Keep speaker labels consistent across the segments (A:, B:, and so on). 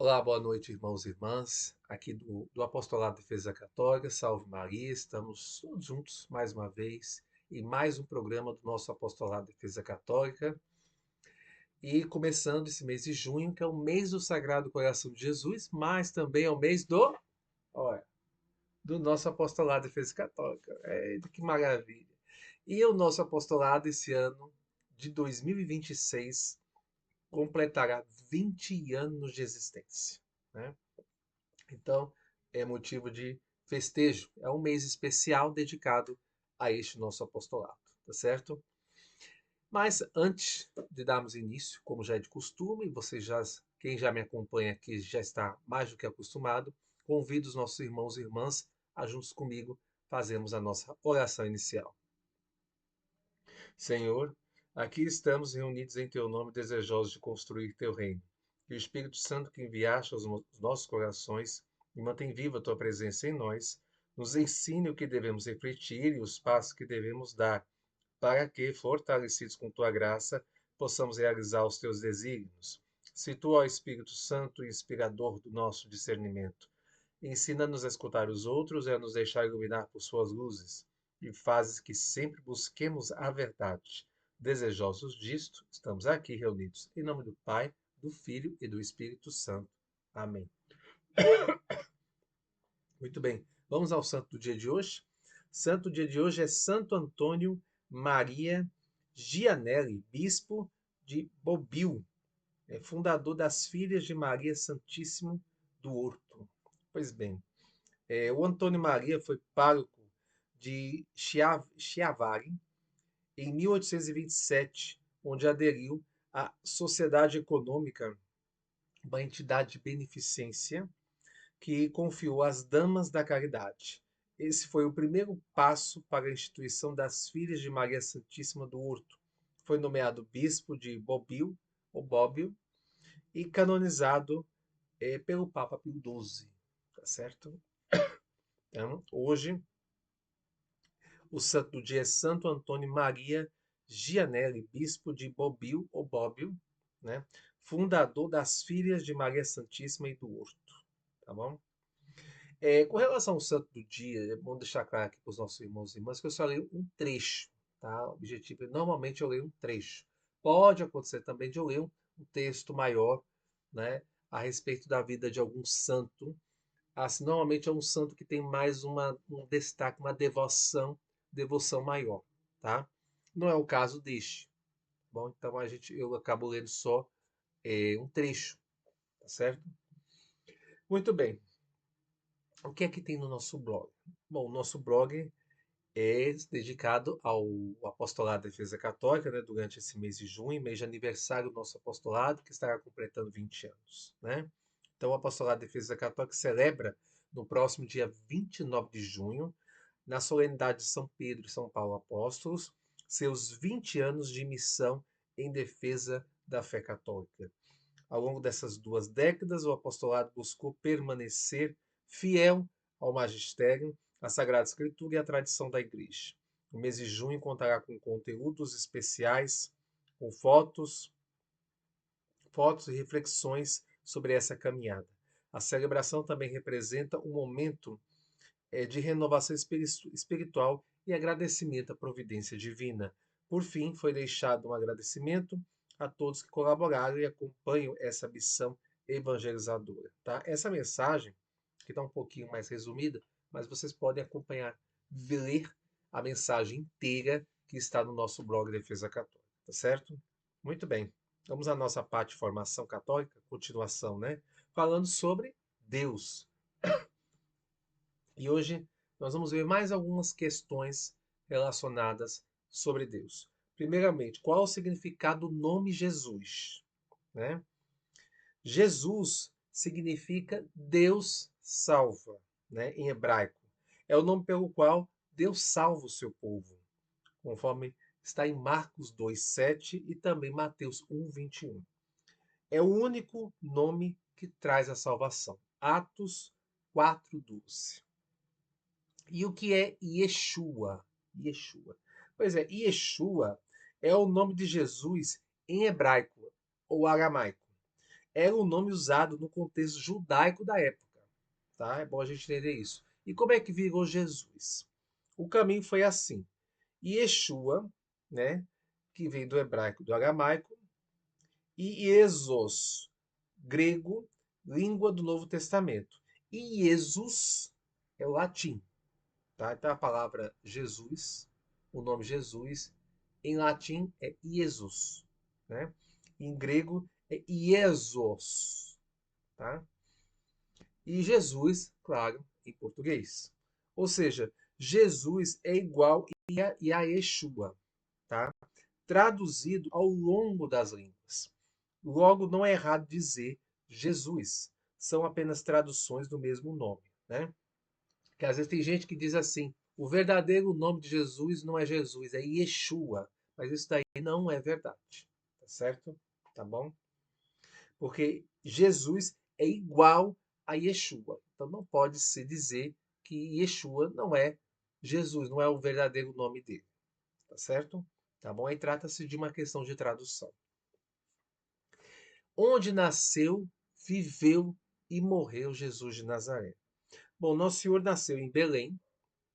A: Olá, boa noite, irmãos e irmãs, aqui do Apostolado de Defesa Católica, Salve Maria, estamos todos juntos mais uma vez em mais um programa do nosso Apostolado de Defesa Católica e começando esse mês de junho, que é o mês do Sagrado Coração de Jesus, mas também é o mês olha, do nosso Apostolado de Defesa Católica. Que maravilha! E o nosso apostolado esse ano de 2026 completará 20 anos de existência, né? Então, é motivo de festejo. É um mês especial dedicado a este nosso apostolado, tá certo? Mas antes de darmos início, como já é de costume, quem já me acompanha aqui já está mais do que acostumado, convido os nossos irmãos e irmãs a juntos comigo fazermos a nossa oração inicial. Senhor, aqui estamos reunidos em teu nome, desejosos de construir teu reino. Que o Espírito Santo que enviaste aos nossos corações e mantém viva a tua presença em nós, nos ensine o que devemos refletir e os passos que devemos dar, para que, fortalecidos com tua graça, possamos realizar os teus desígnios. Se tu, ó Espírito Santo, inspirador do nosso discernimento, ensina-nos a escutar os outros e a nos deixar iluminar por suas luzes, e fazes que sempre busquemos a verdade. Desejosos disto, estamos aqui reunidos em nome do Pai, do Filho e do Espírito Santo. Amém. Muito bem, vamos ao santo do dia de hoje. Santo dia de hoje é Santo Antônio Maria Gianelli, bispo de Bobbio, fundador das Filhas de Maria Santíssimo do Horto. Pois bem, o Antônio Maria foi pároco de Chiavari em 1827, onde aderiu à Sociedade Econômica, uma entidade de beneficência que confiou às Damas da Caridade. Esse foi o primeiro passo para a instituição das Filhas de Maria Santíssima do Horto. Foi nomeado bispo de Bobbio, ou Bobbio, e canonizado pelo Papa Pio XII. Tá certo? Então, hoje, o santo do dia é Santo Antônio Maria Gianelli, bispo de Bobbio, ou Bobbio, né? Fundador das Filhas de Maria Santíssima e do Horto. Tá bom? Com relação ao santo do dia, é bom deixar claro aqui para os nossos irmãos e irmãs que eu só leio um trecho, tá? O objetivo é, normalmente eu leio um trecho. Pode acontecer também de eu ler um texto maior, né? A respeito da vida de algum santo. Assim, normalmente é um santo que tem mais um destaque, uma devoção maior, tá? Não é o caso deste. Bom, então eu acabo lendo só um trecho, tá certo? Muito bem. O que é que tem no nosso blog? Bom, o nosso blog é dedicado ao apostolado da Defesa Católica, né, durante esse mês de junho, mês de aniversário do nosso apostolado, que estará completando 20 anos, né? Então, o apostolado da Defesa Católica celebra no próximo dia 29 de junho, na solenidade de São Pedro e São Paulo Apóstolos, seus 20 anos de missão em defesa da fé católica. Ao longo dessas 2 décadas, o apostolado buscou permanecer fiel ao magistério, à Sagrada Escritura e à tradição da Igreja. O mês de junho contará com conteúdos especiais, com fotos e reflexões sobre essa caminhada. A celebração também representa um momento de renovação espiritual e agradecimento à providência divina. Por fim, foi deixado um agradecimento a todos que colaboraram e acompanham essa missão evangelizadora. Tá? Essa mensagem, que está um pouquinho mais resumida, mas vocês podem acompanhar, ler a mensagem inteira que está no nosso blog Defesa Católica, tá certo? Muito bem. Vamos à nossa parte de formação católica, continuação, né? Falando sobre Deus. E hoje nós vamos ver mais algumas questões relacionadas sobre Deus. Primeiramente, qual é o significado do nome Jesus? Né? Jesus significa Deus salva, né, em hebraico. É o nome pelo qual Deus salva o seu povo, conforme está em Marcos 2:7 e também Mateus 1:21. É o único nome que traz a salvação. Atos 4:12. E o que é Yeshua? Yeshua. Pois é, Yeshua é o nome de Jesus em hebraico ou aramaico. era o nome usado no contexto judaico da época, tá? É bom a gente entender isso. E como é que virou Jesus? O caminho foi assim. Yeshua, né, que vem do hebraico, do aramaico, e Iesos, grego, língua do Novo Testamento. E Jesus é o latim, tá? Então a palavra Jesus, o nome Jesus, em latim é Iesus, né? Em grego é Iesos, tá? E Jesus, claro, em português. Ou seja, Jesus é igual a Yeshua, tá? Traduzido ao longo das línguas. Logo, não é errado dizer Jesus. São apenas traduções do mesmo nome, né? Que às vezes tem gente que diz assim: o verdadeiro nome de Jesus não é Jesus, é Yeshua. Mas isso daí não é verdade, tá certo? Tá bom? Porque Jesus é igual a Yeshua. Então não pode se dizer que Yeshua não é Jesus, não é o verdadeiro nome dele, tá certo? Tá bom? Aí trata-se de uma questão de tradução. Onde nasceu, viveu e morreu Jesus de Nazaré? Bom, Nosso Senhor nasceu em Belém,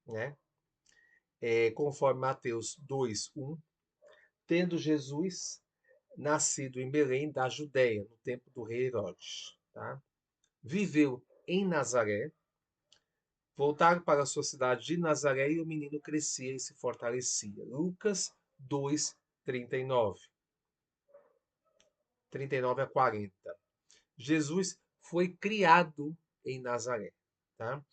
A: né? Conforme Mateus 2:1, tendo Jesus nascido em Belém da Judéia, no tempo do rei Herodes, tá? Viveu em Nazaré, voltaram para a sua cidade de Nazaré e o menino crescia e se fortalecia. Lucas 2:39, 39 a 40. Jesus foi criado em Nazaré, tá?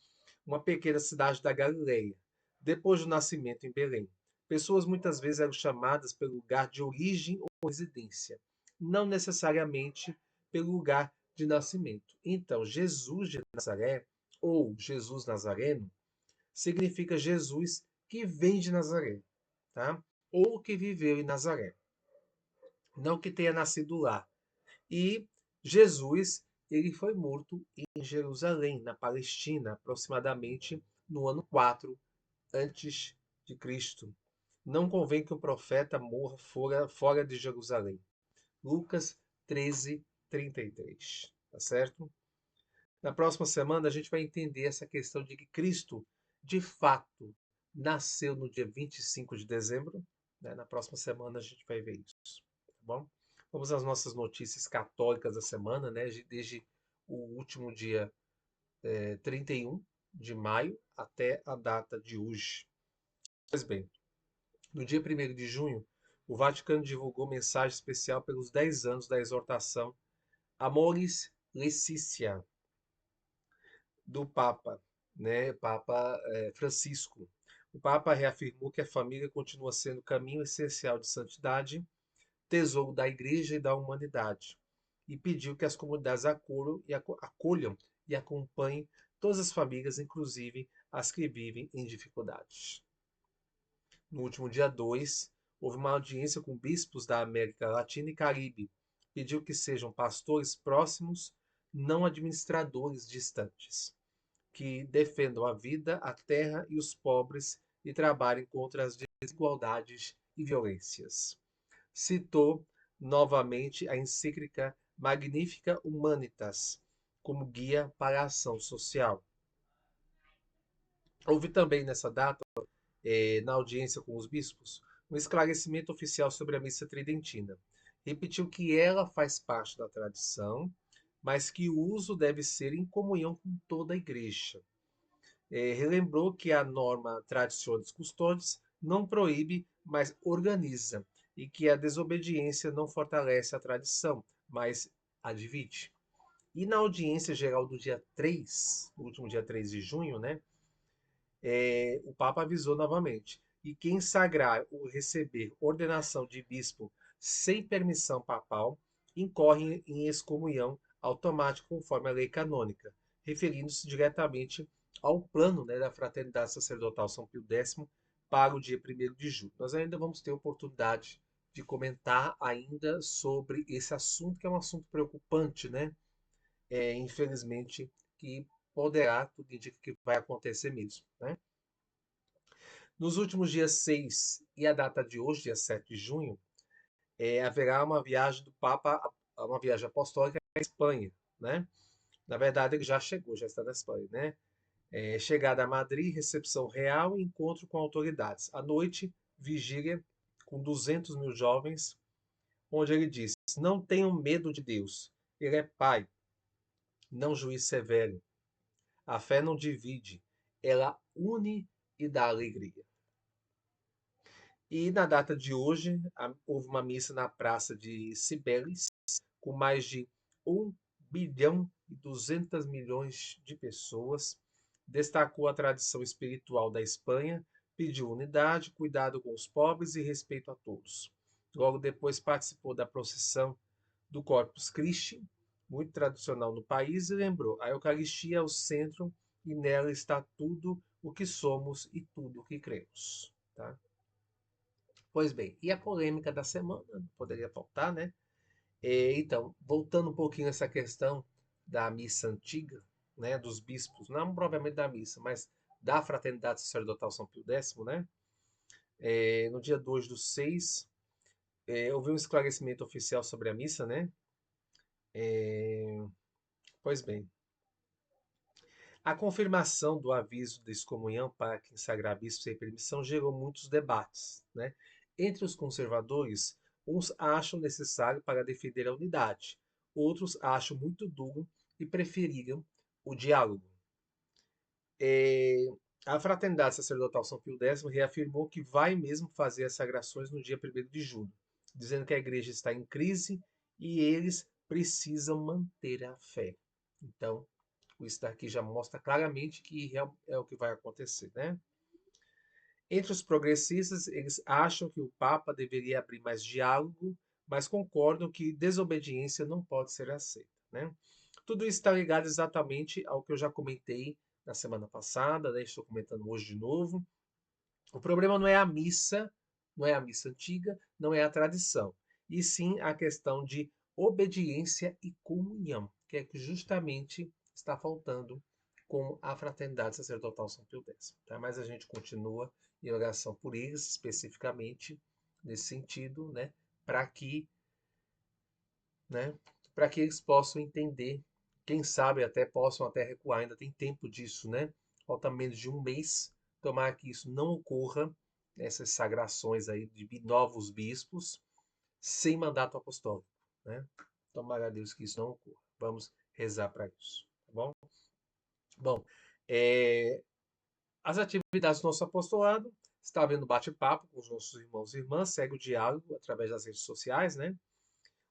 A: Uma pequena cidade da Galileia, depois do nascimento em Belém. Pessoas muitas vezes eram chamadas pelo lugar de origem ou residência, não necessariamente pelo lugar de nascimento. Então, Jesus de Nazaré, ou Jesus Nazareno, significa Jesus que vem de Nazaré, tá? Ou que viveu em Nazaré, não que tenha nascido lá. E Jesus, ele foi morto em Jerusalém, na Palestina, aproximadamente no ano 4 antes de Cristo. Não convém que o profeta morra fora de Jerusalém. Lucas 13:33, tá certo? Na próxima semana a gente vai entender essa questão de que Cristo, de fato, nasceu no dia 25 de dezembro, né? Na próxima semana a gente vai ver isso, tá bom? Vamos às nossas notícias católicas da semana, né? Desde o último dia 31 de maio até a data de hoje. Pois bem, no dia 1º de junho, o Vaticano divulgou mensagem especial pelos 10 anos da exortação Amoris Laetitia do Papa, né, Papa Francisco. O Papa reafirmou que a família continua sendo caminho essencial de santidade, tesouro da Igreja e da humanidade, e pediu que as comunidades acolham e acompanhem todas as famílias, inclusive as que vivem em dificuldades. No último dia 2, houve uma audiência com bispos da América Latina e Caribe. Pediu que sejam pastores próximos, não administradores distantes, que defendam a vida, a terra e os pobres e trabalhem contra as desigualdades e violências. Citou novamente a encíclica Magnificat Humanitas como guia para a ação social. Houve também nessa data, na audiência com os bispos, um esclarecimento oficial sobre a missa tridentina. Repetiu que ela faz parte da tradição, mas que o uso deve ser em comunhão com toda a igreja. Relembrou que a norma Traditionis Custodes não proíbe, mas organiza, e que a desobediência não fortalece a tradição, mas a divide. E na audiência geral do dia 3, no último dia 3 de junho, né, o Papa avisou novamente, e quem sagrar ou receber ordenação de bispo sem permissão papal, incorre em excomunhão automática conforme a lei canônica, referindo-se diretamente ao plano, né, da Fraternidade Sacerdotal São Pio X para o dia 1º de julho. Nós ainda vamos ter oportunidade de comentar ainda sobre esse assunto, que é um assunto preocupante, né? Infelizmente, que poderá, tudo indica que vai acontecer mesmo, né? Nos últimos dias 6 e a data de hoje, dia 7 de junho, haverá uma viagem do Papa, uma viagem apostólica Espanha, né? Na verdade, ele já chegou, já está na Espanha, né? Chegada a Madrid, recepção real e encontro com autoridades. À noite, vigília com 200 mil jovens, onde ele disse: Não tenham medo de Deus. Ele é Pai, não juiz severo. A fé não divide, ela une e dá alegria. E na data de hoje, houve uma missa na praça de Cibeles, com mais de 1,2 bilhão de pessoas. Destacou a tradição espiritual da Espanha, pediu unidade, cuidado com os pobres e respeito a todos. Logo depois participou da procissão do Corpus Christi, muito tradicional no país, e lembrou: a Eucaristia é o centro e nela está tudo o que somos e tudo o que cremos. Tá? Pois bem, e a polêmica da semana? Não poderia faltar, né? Então, voltando um pouquinho a essa questão da missa antiga, né, dos bispos, não propriamente da missa, mas da Fraternidade Sacerdotal São Pio X, né? No dia 2/6, houve um esclarecimento oficial sobre a missa, né? Pois bem, a confirmação do aviso de excomunhão para quem sagrar bispo sem permissão gerou muitos debates, né? Entre os conservadores, uns acham necessário para defender a unidade, outros acham muito duro e preferiram o diálogo. A Fraternidade Sacerdotal São Pio X reafirmou que vai mesmo fazer as sagrações no dia 1º de julho, dizendo que a igreja está em crise e eles precisam manter a fé. Então, isso daqui já mostra claramente que é o que vai acontecer, né? Entre os progressistas, eles acham que o Papa deveria abrir mais diálogo, mas concordam que desobediência não pode ser aceita, né? Tudo isso está ligado exatamente ao que eu já comentei na semana passada, né? Estou comentando hoje de novo. O problema não é a missa, não é a missa antiga, não é a tradição, e sim a questão de obediência e comunhão, que é que justamente está faltando com a Fraternidade Sacerdotal São Pio X. Tá? Mas a gente continua em oração por eles, especificamente nesse sentido, né? Para que, né? Para que eles possam entender, quem sabe até possam até recuar, ainda tem tempo disso, né? Falta menos de um mês, tomara que isso não ocorra, essas sagrações aí de novos bispos, sem mandato apostólico, né? Tomara a Deus que isso não ocorra. Vamos rezar para isso, tá bom? Bom, as atividades do nosso apostolado, está havendo bate-papo com os nossos irmãos e irmãs, segue o diálogo através das redes sociais, né?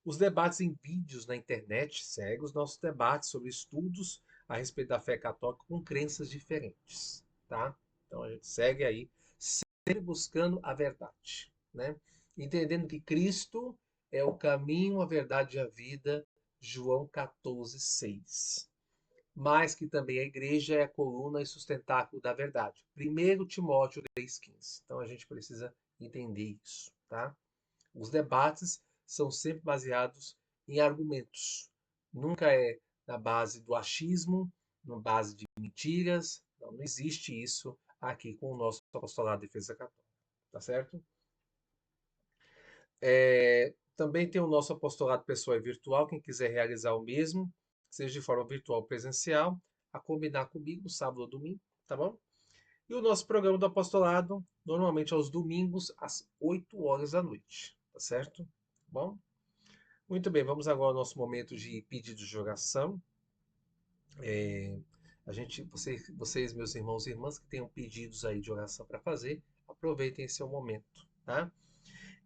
A: Os debates em vídeos na internet seguem os nossos debates sobre estudos a respeito da fé católica com crenças diferentes, tá? Então a gente segue aí, sempre buscando a verdade, né? Entendendo que Cristo é o caminho, a verdade e a vida, João 14:6. Mas que também a igreja é a coluna e sustentáculo da verdade. 1 Timóteo 3,15. Então a gente precisa entender isso, tá? Os debates são sempre baseados em argumentos. Nunca é na base do achismo, na base de mentiras. Não existe isso aqui com o nosso apostolado de defesa católica. Tá certo? Também tem o nosso apostolado pessoal e virtual. Quem quiser realizar o mesmo, seja de forma virtual ou presencial, a combinar comigo, sábado ou domingo, tá bom? E o nosso programa do apostolado, normalmente aos domingos, às 8 horas da noite, tá certo? Tá bom? Muito bem, vamos agora ao nosso momento de pedido de oração. Vocês, meus irmãos e irmãs, que tenham pedidos aí de oração para fazer, aproveitem esse seu momento, tá?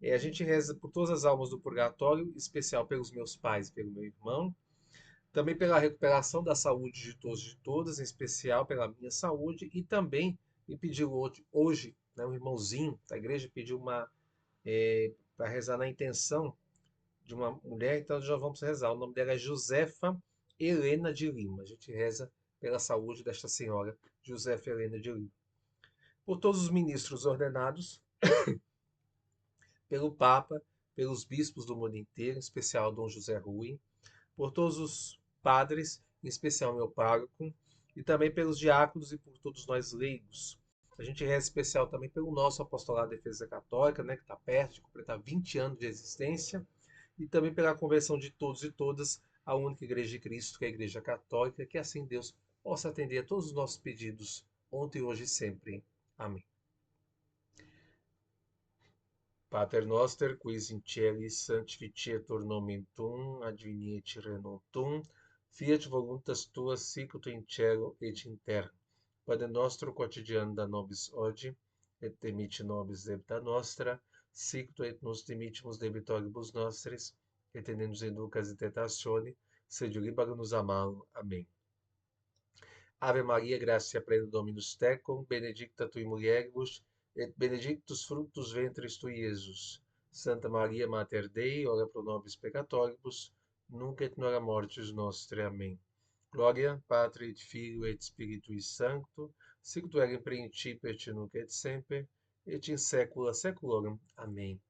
A: A gente reza por todas as almas do purgatório, em especial pelos meus pais e pelo meu irmão, também pela recuperação da saúde de todos e de todas, em especial pela minha saúde, e também me pediu hoje, né, um irmãozinho da igreja pediu para rezar na intenção de uma mulher, então já vamos rezar. O nome dela é Josefa Helena de Lima. A gente reza pela saúde desta senhora, Josefa Helena de Lima. Por todos os ministros ordenados, pelo Papa, pelos bispos do mundo inteiro, em especial Dom José Rui, por todos os padres, em especial meu pároco, e também pelos diáconos e por todos nós leigos. A gente reza especial também pelo nosso apostolado de defesa católica, né, que está perto de completar 20 anos de existência, e também pela conversão de todos e todas a única Igreja de Cristo, que é a Igreja Católica, que assim Deus possa atender a todos os nossos pedidos, ontem, hoje e sempre. Amém. Pater noster, quis in celis sanctificetur nomen tuum, adveniet regnum tuum, fiat voluntas tua sicut in cielo et in terra. Pane nostrum quotidianum da nobis hodie, et dimitte nobis debita nostra, sicut et nos dimittimus debitoribus nostris, et ne nos inducas in tentatione, sed libera-nos a malo. Amém. Ave Maria, gratia plena Dominus tecum, benedicta tui mulieribus, et benedictus fructus ventris tui, Iesus. Santa Maria, Mater Dei, ora pro nobis peccatoribus, nunc et nora mortis nostre. Amém. Glória, Patri et Filio et Spiritui Sancto, sicut erat in principio et nunc et semper, et in saecula saeculorum. Amém.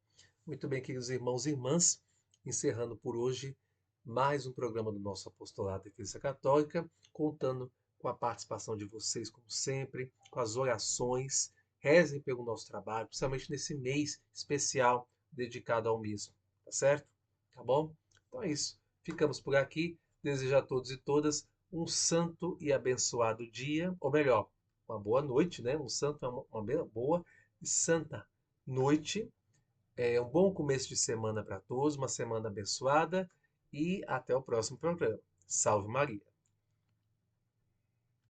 A: Muito bem, queridos irmãos e irmãs, encerrando por hoje mais um programa do nosso apostolado da Igreja Católica, contando com a participação de vocês, como sempre, com as orações. Rezem pelo nosso trabalho, principalmente nesse mês especial dedicado ao mesmo, tá certo? Tá bom? Então é isso. Ficamos por aqui. Desejo a todos e todas um santo e abençoado dia, ou melhor, uma boa noite, né? Um santo, uma boa e santa noite. Um bom começo de semana para todos, uma semana abençoada e até o próximo programa. Salve Maria!